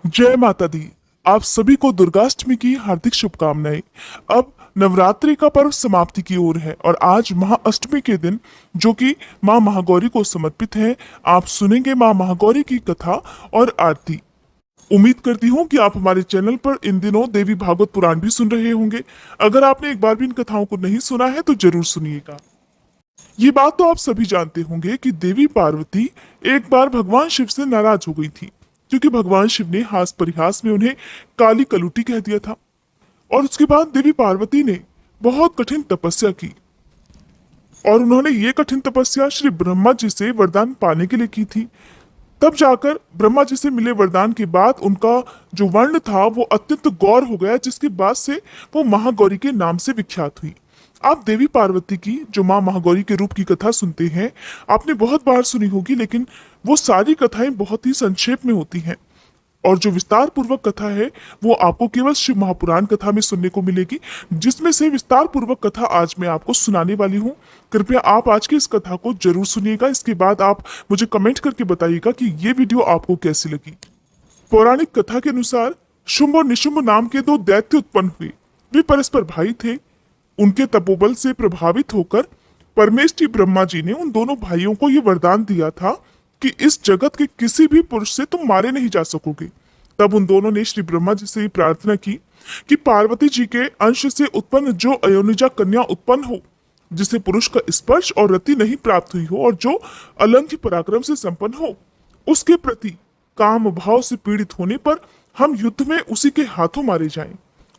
जय माता दी। आप सभी को दुर्गाष्टमी की हार्दिक शुभकामनाएं। अब नवरात्रि का पर्व समाप्ति की ओर है और आज महाअष्टमी के दिन, जो कि मां महागौरी को समर्पित है, आप सुनेंगे मां महागौरी की कथा और आरती। उम्मीद करती हूँ कि आप हमारे चैनल पर इन दिनों देवी भागवत पुराण भी सुन रहे होंगे। अगर आपने एक बार भी इन कथाओं को नहीं सुना है तो जरूर सुनिएगा। ये बात तो आप सभी जानते होंगे कि देवी पार्वती एक बार भगवान शिव से नाराज हो गई थी, क्योंकि भगवान शिव ने हास परिहास में उन्हें काली कलुटी कह दिया था। और उसके बाद देवी पार्वती ने बहुत कठिन तपस्या की और उन्होंने ये कठिन तपस्या श्री ब्रह्मा जी से वरदान पाने के लिए की थी। तब जाकर ब्रह्मा जी से मिले वरदान के बाद उनका जो वर्ण था वो अत्यंत गौर हो गया, जिसके बाद से वो महागौरी के नाम से विख्यात हुई। आप देवी पार्वती की जो मां महागौरी के रूप की कथा सुनते हैं, आपने बहुत बार सुनी होगी, लेकिन वो सारी कथाएं बहुत ही संक्षेप में होती हैं। और जो विस्तार पूर्वक कथा है वो आपको केवल शिव महापुराण कथा में सुनने को मिलेगी, जिसमें से विस्तार पूर्वक कथा आज मैं आपको सुनाने वाली हूँ। कृपया आप आज की इस कथा को जरूर सुनिएगा। इसके बाद आप मुझे कमेंट करके बताइएगा कि ये वीडियो आपको कैसी लगी। पौराणिक कथा के अनुसार शुंभ और निशुंभ नाम के दो दैत्य उत्पन्न हुए। वे परस्पर भाई थे। उनके तपोबल से प्रभावित होकर परमेष्ठी ब्रह्मा जी ने उन दोनों भाइयों को यह वरदान दिया था कि इस जगत के किसी भी पुरुष से तुम मारे नहीं जा सकोगे। तब उन दोनों ने श्री ब्रह्मा जी से ये प्रार्थना की कि पार्वती जी के अंश से उत्पन्न जो अयोनिजा कन्या उत्पन्न हो, जिसे पुरुष का स्पर्श और रति नहीं प्राप्त हुई हो और जो अलंघ्य पराक्रम से संपन्न हो, उसके प्रति काम भाव से पीड़ित होने पर हम युद्ध में उसी के हाथों मारे जाएं।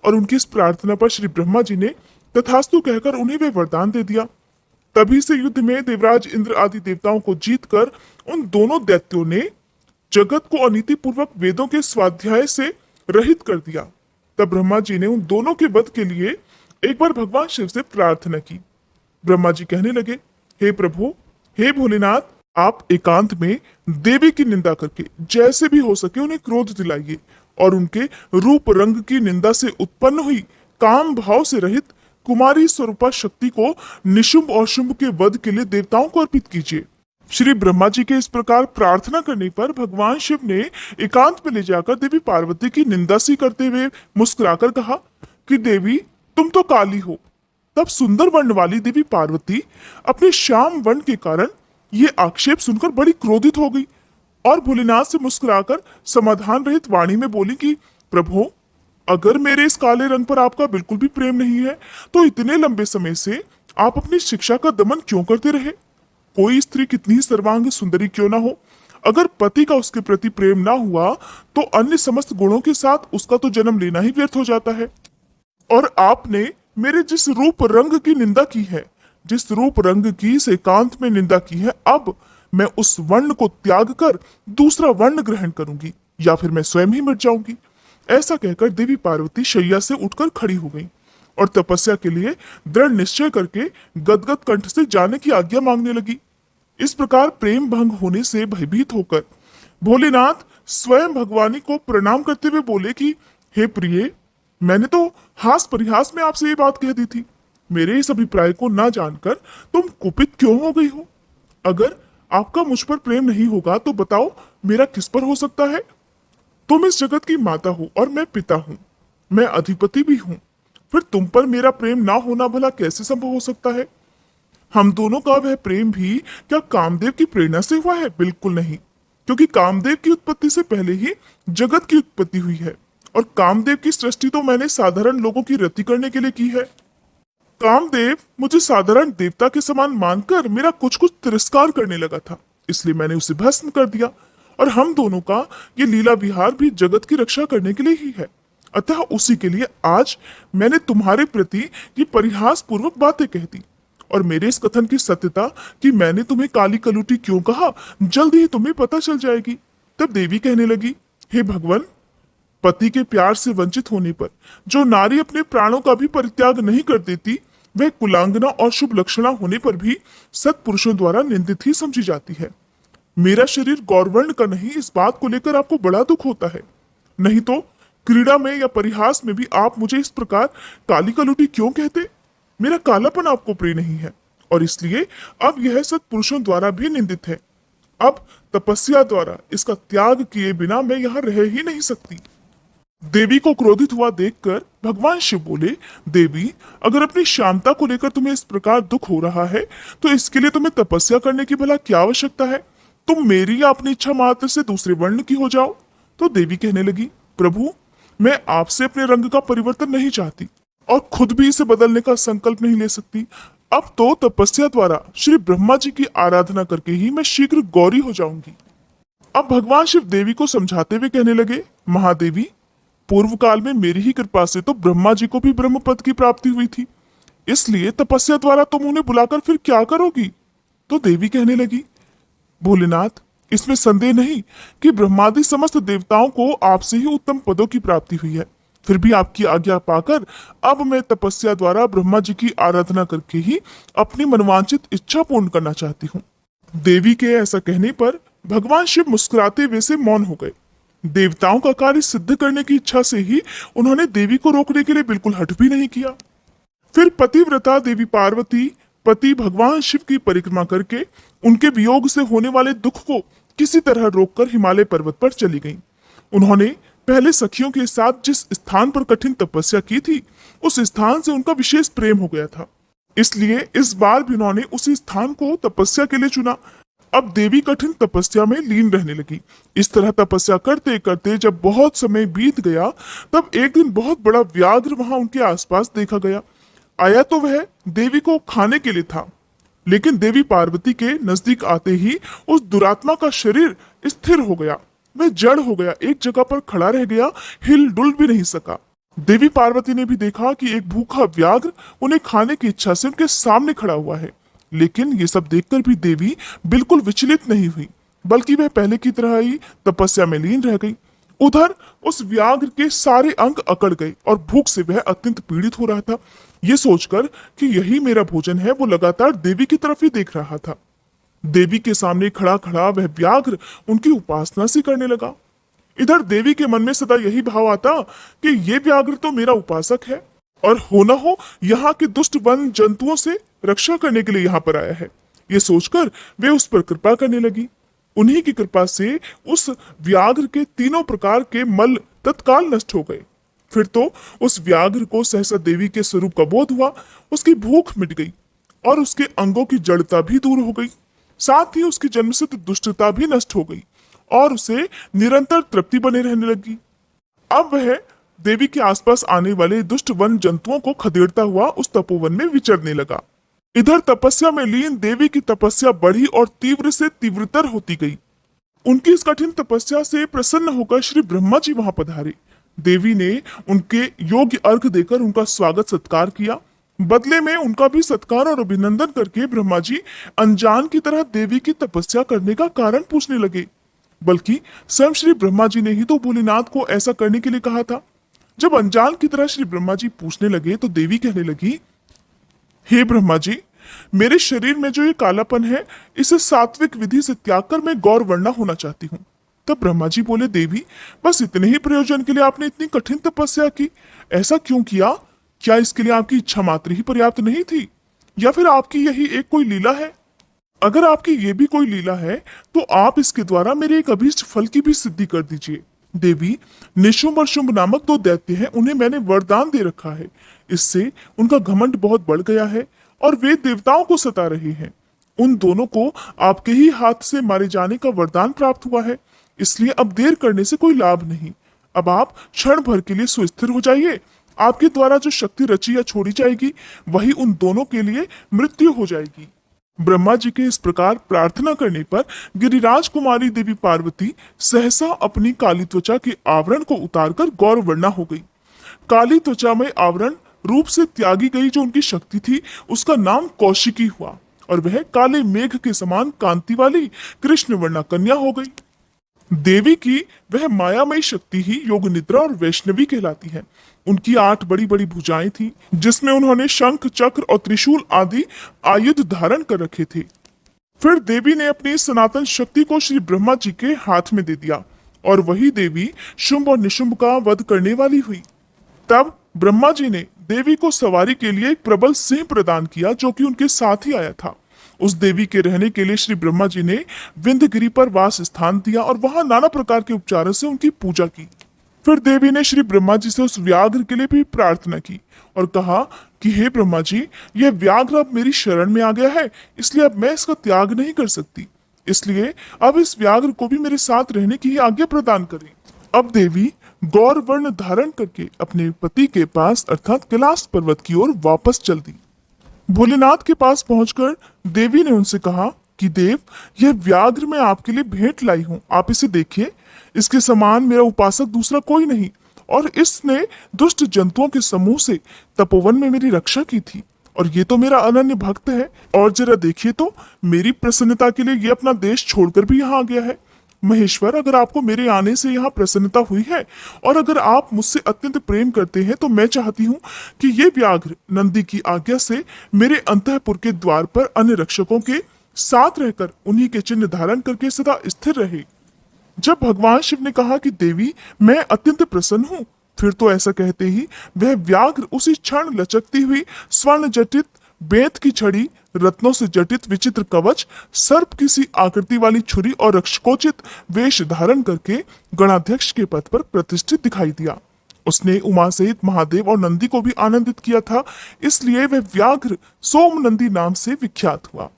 और उनकी इस प्रार्थना पर श्री ब्रह्मा जी ने तथास्तु कहकर उन्हें वे वरदान दे दिया। तभी से युद्ध में देवराज इंद्र आदि देवताओं को जीतकर उन दोनों दैत्यों ने जगत को अनीति पूर्वक वेदों के स्वाध्याय से रहित कर दिया। तब ब्रह्मा जी ने उन दोनों के वध के लिए एक बार भगवान शिव से प्रार्थना की। ब्रह्मा जी कहने लगे, हे प्रभु, हे भोलेनाथ, आप एकांत में देवी की निंदा करके जैसे भी हो सके उन्हें क्रोध दिलाइए और उनके रूप रंग की निंदा से उत्पन्न हुई काम भाव से रहित कुमारी स्वरूपा शक्ति को निशुंभ और शुंभ के वध के लिए देवताओं को अर्पित कीजिए। श्री ब्रह्मा जी के इस प्रकार प्रार्थना करने पर भगवान शिव ने एकांत में ले जाकर देवी पार्वती की निंदा सी करते हुए मुस्कुराकर कहा कि देवी, तुम तो काली हो। तब सुंदर वर्ण वाली देवी पार्वती अपने श्याम वर्ण के कारण ये आक्षेप सुनकर बड़ी क्रोधित हो गई और भोलेनाथ से मुस्कुराकर समाधान रहित वाणी में बोली कि प्रभु, अगर मेरे इस काले रंग पर आपका बिल्कुल भी प्रेम नहीं है तो इतने लंबे समय से आप अपनी शिक्षा का दमन क्यों करते रहे? कोई स्त्री कितनी ही सर्वांग सुंदरी क्यों ना हो, अगर पति का उसके प्रति प्रेम ना हुआ तो अन्य समस्त गुणों के साथ उसका तो जन्म लेना ही व्यर्थ हो जाता है। और आपने मेरे जिस रूप रंग की निंदा की है, जिस रूप रंग की इस एकांत में निंदा की है, अब मैं उस वर्ण को त्याग कर दूसरा वर्ण ग्रहण करूंगी या फिर मैं स्वयं ही मिट जाऊंगी। ऐसा कहकर देवी पार्वती शैया से उठकर खड़ी हो गई और तपस्या के लिए दृढ़ निश्चय करके गदगद कंठ से जाने की आज्ञा मांगने लगी। इस प्रकार प्रेम भंग होने से भयभीत होकर भोलेनाथ स्वयं भगवानी को प्रणाम करते हुए बोले कि हे प्रिय, मैंने तो हास परिहास में आपसे ये बात कह दी थी। मेरे इस अभिप्राय को ना जानकर तुम कुपित क्यों हो गई हो? अगर आपका मुझ पर प्रेम नहीं होगा तो बताओ मेरा किस पर हो सकता है? तुम इस जगत की माता हो और मैं पिता हूं, मैं अधिपति भी हूं। फिर तुम पर मेरा प्रेम ना होना भला कैसे संभव हो सकता है? हम दोनों का वह प्रेम भी क्या कामदेव की प्रेरणा से हुआ है? बिल्कुल नहीं, क्योंकि कामदेव की उत्पत्ति से पहले ही जगत की उत्पत्ति हुई है और कामदेव की सृष्टि तो मैंने साधारण लोगों की रति करने के लिए की है। कामदेव मुझे साधारण देवता के समान मानकर मेरा कुछ कुछ तिरस्कार करने लगा था, इसलिए मैंने उसे भस्म कर दिया। और हम दोनों का ये लीला विहार भी जगत की रक्षा करने के लिए ही है। अतः उसी के लिए आज मैंने तुम्हारे प्रति ये परिहास पूर्वक बातें कह दी। और मेरे इस कथन की सत्यता कि मैंने तुम्हें काली कलुटी क्यों कहा, जल्दी ही तुम्हें पता चल जाएगी। तब देवी कहने लगी, हे भगवान, पति के प्यार से वंचित होने पर जो नारी अपने प्राणों का भी परित्याग नहीं कर देती, वह कुलांगना और शुभ लक्षणा होने पर भी सत्पुरुषों द्वारा निंदित ही समझी जाती है। मेरा शरीर गौरवर्ण का नहीं, इस बात को लेकर आपको बड़ा दुख होता है। नहीं तो क्रीड़ा में या परिहास में भी आप मुझे इस प्रकार काली कलुटी क्यों कहते? मेरा कालापन आपको प्रिय नहीं है और इसलिए अब यह सत्पुरुषों द्वारा भी निंदित है। अब तपस्या द्वारा इसका त्याग किए बिना मैं यहाँ रह ही नहीं सकती। देवी को क्रोधित हुआ देखकर भगवान शिव बोले, देवी, अगर अपनी शांता को लेकर तुम्हें इस प्रकार दुख हो रहा है तो इसके लिए तुम्हें तपस्या करने की भला क्या आवश्यकता है? तुम मेरी या अपनी इच्छा मात्र से दूसरे वर्ण की हो जाओ। तो देवी कहने लगी, प्रभु, मैं आपसे अपने रंग का परिवर्तन नहीं चाहती और खुद भी इसे बदलने का संकल्प नहीं ले सकती। अब तो तपस्या द्वारा श्री ब्रह्मा जी की आराधना करके ही मैं शीघ्र गौरी हो जाऊंगी। अब भगवान शिव देवी को समझाते हुए कहने लगे, महादेवी, पूर्व काल में मेरी ही कृपा से तो ब्रह्मा जी को भी ब्रह्म पद की प्राप्ति हुई थी, इसलिए तपस्या द्वारा तुम उन्हें बुलाकर फिर क्या करोगी? तो देवी कहने लगी, भोलेनाथ, इसमें संदेह नहीं कि ब्रह्मादि समस्त देवताओं को आपसे ही उत्तम पदों की प्राप्ति हुई है। फिर भी आपकी आज्ञा पाकर अब मैं तपस्या द्वारा ब्रह्मा जी की आराधना करके ही अपनी मनवांचित इच्छा पूर्ण करना चाहती हूँ। देवी के ऐसा कहने पर भगवान शिव मुस्कुराते हुए से मौन हो गए। देवताओं का कार्य सिद्ध करने की इच्छा से ही उन्होंने देवी को रोकने के लिए बिल्कुल हठ भी नहीं किया। फिर पतिव्रता देवी पार्वती पति भगवान शिव की परिक्रमा करके उनके वियोग से होने वाले दुख को किसी तरह रोककर हिमालय पर्वत पर चली गईं। उन्होंने पहले सखियों के साथ जिस स्थान पर कठिन तपस्या की थी, उस स्थान से उनका विशेष प्रेम हो गया था, इसलिए इस बार भी उन्होंने उसी स्थान को तपस्या के लिए चुना। अब देवी कठिन तपस्या में लीन रहने लगी। इस तरह तपस्या करते करते जब बहुत समय बीत गया, तब एक दिन बहुत बड़ा व्याघ्र वहां उनके आसपास देखा गया। आया तो वह देवी को खाने के लिए था, लेकिन देवी पार्वती के नजदीक आते ही उस दुरात्मा का शरीर स्थिर हो गया। वह जड़ हो गया, एक जगह पर खड़ा रह गया, हिल डुल भी नहीं सका। देवी पार्वती ने भी देखा कि एक भूखा व्याघ्र उन्हें खाने की इच्छा से उनके सामने खड़ा हुआ है, लेकिन ये सब देखकर भी देवी बिल्कुल विचलित नहीं हुई, बल्कि वह पहले की तरह ही तपस्या में लीन रह गई। उधर उस व्याघ्र के सारे अंग अकड़ गए और भूख से वह अत्यंत पीड़ित हो रहा था। ये सोचकर कि यही मेरा भोजन है, वो लगातार देवी की तरफ ही देख रहा था। देवी के सामने खड़ा खड़ा वह व्याघ्र उनकी उपासना सी करने लगा। इधर देवी के मन में सदा यही भाव आता कि ये व्याघ्र तो मेरा उपासक है और हो न हो यहाँ के दुष्ट वन जंतुओं से रक्षा करने के लिए यहाँ पर आया है। ये सोचकर वे उस पर कृपा करने लगी। उन्हीं की कृपा से उस व्याघ्र के तीनों प्रकार के मल तत्काल नष्ट हो गए। फिर तो उस व्याघ्र को सहसा देवी के स्वरूप का बोध हुआ, उसकी भूख मिट गई और उसके अंगों की जड़ता भी दूर हो गई, साथ ही उसकी जन्मसिद्ध दुष्टता भी नष्ट हो गई और उसे निरंतर तृप्ति बने रहने लगी। अब वह देवी के आसपास आने वाले दुष्ट वन जंतुओं को खदेड़ता हुआ उस तपोवन में विचरने लगा। इधर तपस्या में लीन देवी की तपस्या बढ़ी और तीव्र से तीव्रतर होती गई। उनकी इस कठिन तपस्या से प्रसन्न होकर श्री ब्रह्मा जी वहां पधारे। देवी ने उनके योग्य अर्घ देकर उनका स्वागत सत्कार किया। बदले में उनका भी सत्कार और अभिनंदन करके ब्रह्मा जी अनजान की तरह देवी की तपस्या करने का कारण पूछने लगे। बल्कि स्वयं श्री ब्रह्मा जी ने ही तो भोलेनाथ को ऐसा करने के लिए कहा था। जब अनजान की तरह श्री ब्रह्मा जी पूछने लगे तो देवी कहने लगी, हे ब्रह्मा जी, मेरे शरीर में जो ये कालापन है, इसे सात्विक विधि से त्याग कर मैं गौर वर्णा होना चाहती हूँ। तब ब्रह्मा जी बोले, देवी, बस इतने ही प्रयोजन के लिए आपने इतनी कठिन तपस्या की, ऐसा क्यों किया? क्या इसके लिए आपकी इच्छा मात्र ही पर्याप्त नहीं थी, या फिर आपकी यही एक कोई लीला है? अगर आपकी ये भी कोई लीला है तो आप इसके द्वारा मेरे एक अभीष्ट फल की भी सिद्धि कर दीजिए। देवी, निशुंभ और शुंभ नामक दो दैत्य हैं, उन्हें मैंने वरदान दे रखा है। इससे उनका घमंड बहुत बढ़ गया है और वे देवताओं को सता रहे हैं। उन दोनों को आपके ही हाथ से मारे जाने का वरदान प्राप्त हुआ है, इसलिए अब देर करने से कोई लाभ नहीं। अब आप क्षण भर के लिए सुस्थिर हो जाइए। आपके द्वारा जो शक्ति रची या छोड़ी जाएगी, वही उन दोनों के लिए मृत्यु हो जाएगी। ब्रह्मा जी के इस प्रकार प्रार्थना करने पर गिरिराज कुमारी देवी पार्वती सहसा अपनी काली त्वचा के आवरण को उतारकर गौर वर्णा हो गई। काली त्वचा में आवरण रूप से त्यागी गई जो उनकी शक्ति थी, उसका नाम कौशिकी हुआ और वह काले मेघ के समान कांति वाली कृष्ण वर्णा कन्या हो गई। देवी की वह मायामयी शक्ति ही योग निद्रा और वैष्णवी कहलाती है। उनकी 8 बड़ी बड़ी भुजाएं थी, जिसमें उन्होंने शंख, चक्र और त्रिशूल आदि आयुध धारण कर रखे थे। फिर देवी ने अपनी सनातन शक्ति को श्री ब्रह्मा जी के हाथ में दे दिया और वही देवी शुंभ और निशुंभ का वध करने वाली हुई। तब ब्रह्मा जी ने देवी को सवारी के लिए एक प्रबल सिंह प्रदान किया, जो कि उनके साथ ही आया था। उस देवी के रहने के लिए श्री ब्रह्मा जी ने विंध्यगिरि पर वास स्थान दिया और वहां नाना प्रकार के उपचारों से उनकी पूजा की। फिर देवी ने श्री ब्रह्मा जी से उस व्याघ्र के लिए भी प्रार्थना की और कहा कि हे ब्रह्मा जी, यह व्याघ्र अब मेरी शरण में आ गया है, इसलिए अब मैं इसका त्याग नहीं कर सकती। इसलिए अब इस व्याघ्र को भी मेरे साथ रहने की ही आज्ञा प्रदान करें। अब देवी गौर वर्ण धारण करके अपने पति के पास अर्थात कैलाश पर्वत की ओर वापस चल दी। भोलेनाथ के पास पहुंचकर देवी ने उनसे कहा कि देव, यह व्याघ्र मैं आपके लिए भेंट लाई हूं, आप इसे देखिए। इसके समान मेरा उपासक दूसरा कोई नहीं और इसने दुष्ट जंतुओं के समूह से तपोवन में मेरी रक्षा की थी और ये तो मेरा अनन्य भक्त है। और जरा देखिए तो, मेरी प्रसन्नता के लिए ये अपना देश छोड़कर भी यहाँ आ गया है। महेश्वर, अगर आपको मेरे आने से यहाँ प्रसन्नता हुई है और अगर आप मुझसे अत्यंत प्रेम करते हैं तो मैं चाहती हूँ कि ये व्याघ्र नंदी की आज्ञा से मेरे अंतःपुर के द्वार पर अन्य रक्षकों के साथ रहकर उन्हीं के चिन्ह धारण करके सदा स्थिर रहे। जब भगवान शिव ने कहा कि देवी, मैं अत्यंत प्रसन्न हूँ, फिर तो ऐसा कहते ही वह व्याघ्र उसी क्षण लचकती हुई स्वर्ण जटित बेंत की छड़ी, रत्नों से जटित विचित्र कवच, सर्प किसी आकृति वाली छुरी और रक्षकोचित वेश धारण करके गणाध्यक्ष के पद पर प्रतिष्ठित दिखाई दिया। उसने उमा सहित महादेव और नंदी को भी आनंदित किया था, इसलिए वह व्याघ्र सोम नंदी नाम से विख्यात हुआ।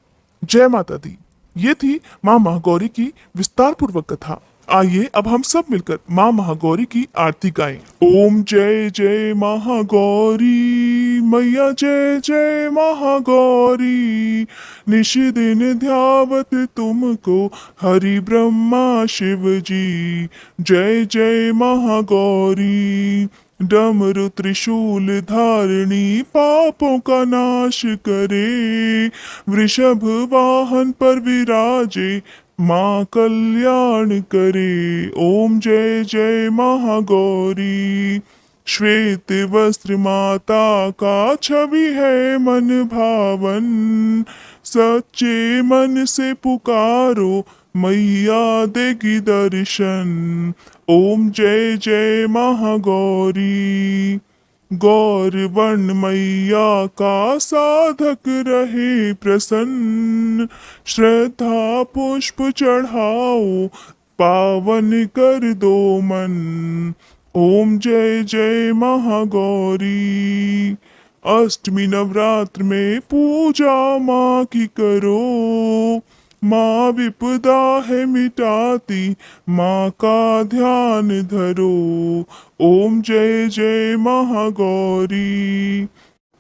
जय माता दी। ये थी माँ महागौरी की विस्तार पूर्वक कथा। आइए अब हम सब मिलकर माँ महागौरी की आरती गाएं। ओम जय जय महागौरी मैया, जय जय महागौरी। निश दिन ध्यावत तुमको हरि ब्रह्मा शिव जी। जय जय महागौरी। डमरु त्रिशूल धारिणी पापों का नाश करे। वृषभ वाहन पर विराजे माँ कल्याण करे। ओम जय जय महागौरी। श्वेत वस्त्र माता का छवि है मन भावन। सच्चे मन से पुकारो मैया देगी दर्शन। ओम जय जय महागौरी। गौर वर्ण मैया का साधक रहे प्रसन्न। श्रद्धा पुष्प चढ़ाओ पावन कर दो मन। ओम जय जय महागौरी। अष्टमी नवरात्र में पूजा माँ की करो। माँ विपदा है मिटाती, माँ का ध्यान धरो। ओम जय जय महागौरी।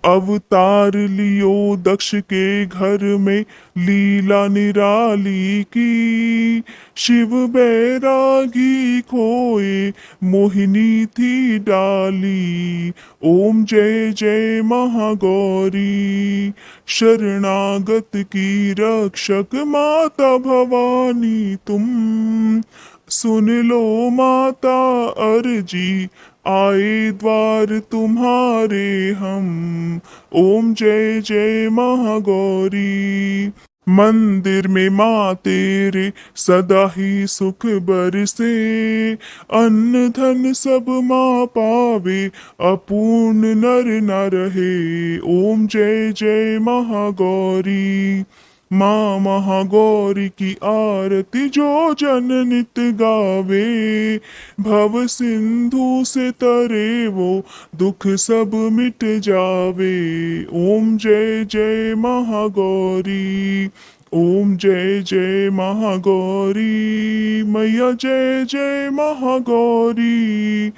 अवतार लियो दक्ष के घर में लीला निराली की। शिव बैरागी खोए मोहिनी थी डाली। ओम जय जय महागौरी। शरणागत की रक्षक माता भवानी तुम। सुन लो माता अर्जी, आए द्वार तुम्हारे हम। ओम जय जय महागौरी। मंदिर में माँ तेरे सदा ही सुख बरसे। अन्न धन सब माँ पावे, अपूर्ण नर न रहे। ओम जय जय महागौरी। माँ महागौरी की आरती जो जन नित गावे। भव सिंधु से तरे वो दुख सब मिट जावे। ओम जय जय महागौरी। ओम जय जय महागौरी मैया, जय जय महागौरी।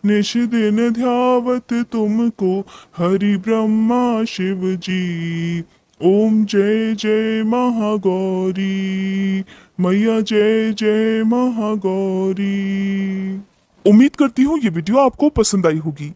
निश दिन ध्यावत तुमको हरि ब्रह्मा शिव जी। ओम जय जय महागौरी मैया, जय जय महागौरी। उम्मीद करती हूँ ये वीडियो आपको पसंद आई होगी।